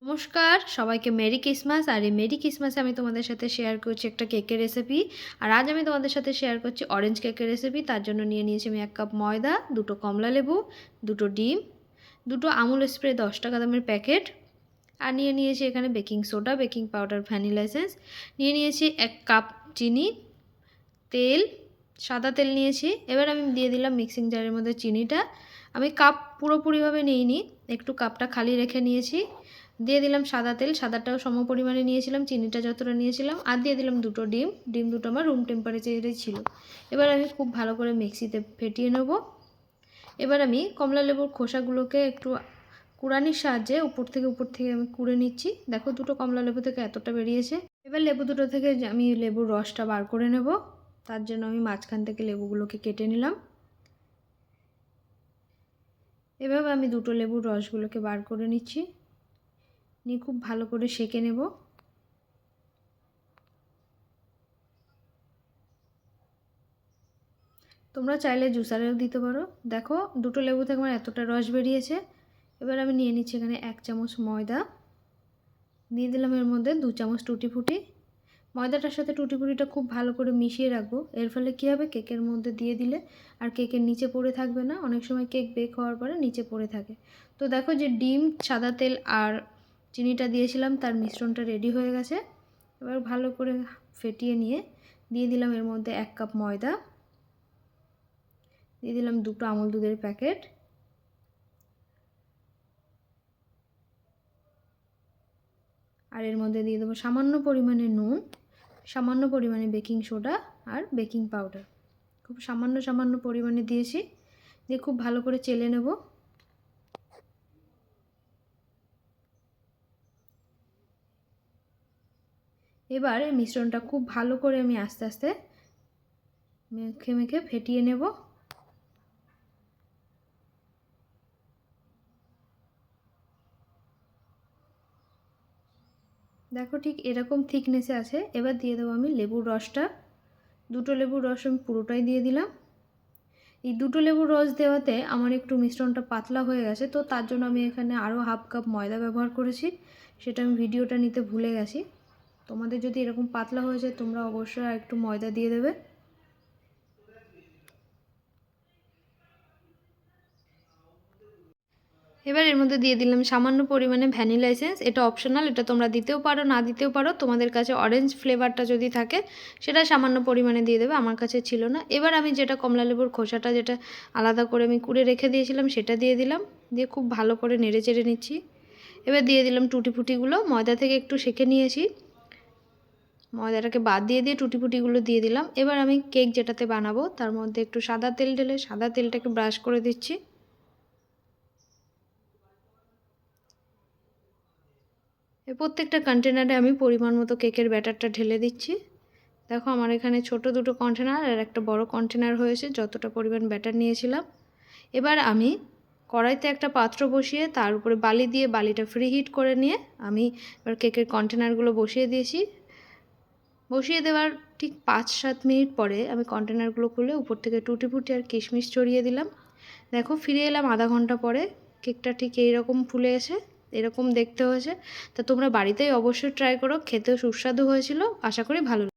নমস্কার সবাইকে merry Christmas. আর এই মেরি ক্রিসমাসে আমি তোমাদের সাথে শেয়ার করছি একটা কেকের রেসিপি। আর আজ আমি তোমাদের সাথে শেয়ার করছি অরেঞ্জ কেকের রেসিপি। তার জন্য নিয়ে নিয়েছি আমি 1 কাপ ময়দা, 2টো কমলা লেবু, 2টো ডিম, 2টো আমুল স্প্রে 10 টাকা দামের প্যাকেট, আর নিয়ে নিয়েছি এখানে baking soda, baking powder, vanilla essence, নিয়ে নিয়েছি 1 কাপ চিনি, তেল, সাদা তেল নিয়েছি। এবার আমি দিয়ে দিলাম মিক্সিং জারের মধ্যে চিনিটা। আমি কাপ পুরোপুরিভাবে নিইনি, একটু কাপটা খালি রেখে নিয়েছি। দিয়ে দিলাম সাদা তেল, সাদাটাও সম পরিমাণে নিয়েছিলাম, চিনিটা যতটা নিয়েছিলাম। আর দিয়ে দিলাম 2টো ডিম, ডিম 2টো আমার রুম টেম্পারেচারেই ছিল। এবার আমি খুব ভালো করে মিক্সিতে ফেটিয়ে নেব। এবার আমি কমলা লেবুর খোসাগুলোকে একটু কুড়ানির সাহায্যে উপর থেকে আমি কুড়ে নিচ্ছি। দেখো 2টো কমলা লেবু থেকে এতটা বেরিয়েছে। এবার লেবু 2টো থেকে আমি লেবুর রসটা বার করে নেব। তার জন্য আমি মাঝখান থেকে লেবুগুলোকে কেটে নিলাম। এভাবে আমি 2টো লেবুর রসগুলোকে বার করে নিচ্ছি, নিয়ে খুব ভালো করে সেঁকে নেব। তোমরা চাইলে জুসারেও দিতে পারো। দেখো 2টো লেবু থেকে আমার এতটা রস বেরিয়েছে। এবার আমি নিয়ে নিচ্ছি এখানে 1 চামচ ময়দা, দিয়ে দিলাম এর মধ্যে 2 চামচ টুটি ফুটি। ময়দাটার সাথে টুটি ফুটিটা খুব ভালো করে মিশিয়ে রাখবো। এর ফলে কী হবে, কেকের মধ্যে দিয়ে দিলে আর কেকের নিচে পড়ে থাকবে না। অনেক সময় কেক বেক হওয়ার পরে নিচে পড়ে থাকে। তো দেখো যে ডিম, সাদা তেল আর চিনিটা দিয়েছিলাম, তার মিশ্রণটা রেডি হয়ে গেছে। এবার ভালো করে ফেটিয়ে নিয়ে দিয়ে দিলাম এর মধ্যে 1 কাপ ময়দা, দিয়ে দিলাম 2টো আমুল দুধের প্যাকেট, আর এর মধ্যে দিয়ে দেবো সামান্য পরিমাণে নুন, সামান্য পরিমাণে বেকিং সোডা আর বেকিং পাউডার। খুব সামান্য পরিমাণে দিয়েছি, দিয়ে খুব ভালো করে চেলে নেব। এবার এই মিশ্রণটা খুব ভালো করে আমি আস্তে আস্তে মেখে ফেটিয়ে নেব। দেখো ঠিক এরকম থিকনেসে আছে। এবার দিয়ে দেবো আমি লেবুর রসটা। 2টো লেবুর রস আমি পুরোটাই দিয়ে দিলাম। এই 2টো লেবুর রস দেওয়াতে আমার একটু মিশ্রণটা পাতলা হয়ে গেছে, তো তার জন্য আমি এখানে আরও 1/2 কাপ ময়দা ব্যবহার করেছি। সেটা আমি ভিডিওটা নিতে ভুলে গেছি। তোমাদের যদি এরকম পাতলা হয়ে যায় তোমরা অবশ্যই আর একটু ময়দা দিয়ে দেবে। এবার এর মধ্যে দিয়ে দিলাম সামান্য পরিমাণে ভ্যানিলা এসেন্স। এটা অপশনাল, এটা তোমরা দিতেও পারো না দিতেও পারো। তোমাদের কাছে অরেঞ্জ ফ্লেভারটা যদি থাকে সেটা সামান্য পরিমাণে দিয়ে দেবে, আমার কাছে ছিল না। এবার আমি যেটা কমলা লেবুর খোসাটা যেটা আলাদা করে আমি কুড়ে রেখে দিয়েছিলাম সেটা দিয়ে দিলাম, দিয়ে খুব ভালো করে নেড়ে চেড়ে নিচ্ছি। এবার দিয়ে দিলাম টুটি ফুটিগুলো, ময়দা থেকে একটু সেঁকে নিয়েছি, ময়দাটাকে বাদ দিয়ে টুটি ফুটিগুলো দিয়ে দিলাম। এবার আমি কেক যেটাতে বানাবো তার মধ্যে একটু সাদা তেল ঢেলে সাদা তেলটাকে ব্রাশ করে দিচ্ছি। প্রত্যেকটা কন্টেনারে আমি পরিমাণ মতো কেকের ব্যাটারটা ঢেলে দিচ্ছি। দেখো আমার এখানে ছোট 2টো কন্টেনার আর একটা বড় কন্টেনার হয়েছে, যতটা পরিমাণ ব্যাটার নিয়েছিলাম। এবার আমি কড়াইতে একটা পাত্র বসিয়ে তার উপরে বালি দিয়ে বালিটা ফ্রি হিট করে নিয়ে আমি এবার কেকের কন্টেনারগুলো বসিয়ে দিয়েছি। বসিয়ে দেওয়ার ঠিক 5-7 মিনিট পরে আমি কন্টেনারগুলো খুলে উপর থেকে টুটি ফুটি আর কিশমিশ ছড়িয়ে দিলাম। দেখো ফিরে এলাম আধা ঘন্টা পরে, কেকটা ঠিক এইরকম ফুলে এসে এরকম দেখতে হয়েছে। তা তোমরা বাড়িতেই অবশ্যই ট্রাই করো, খেতেও সুস্বাদু হয়েছিল। আশা করি ভালো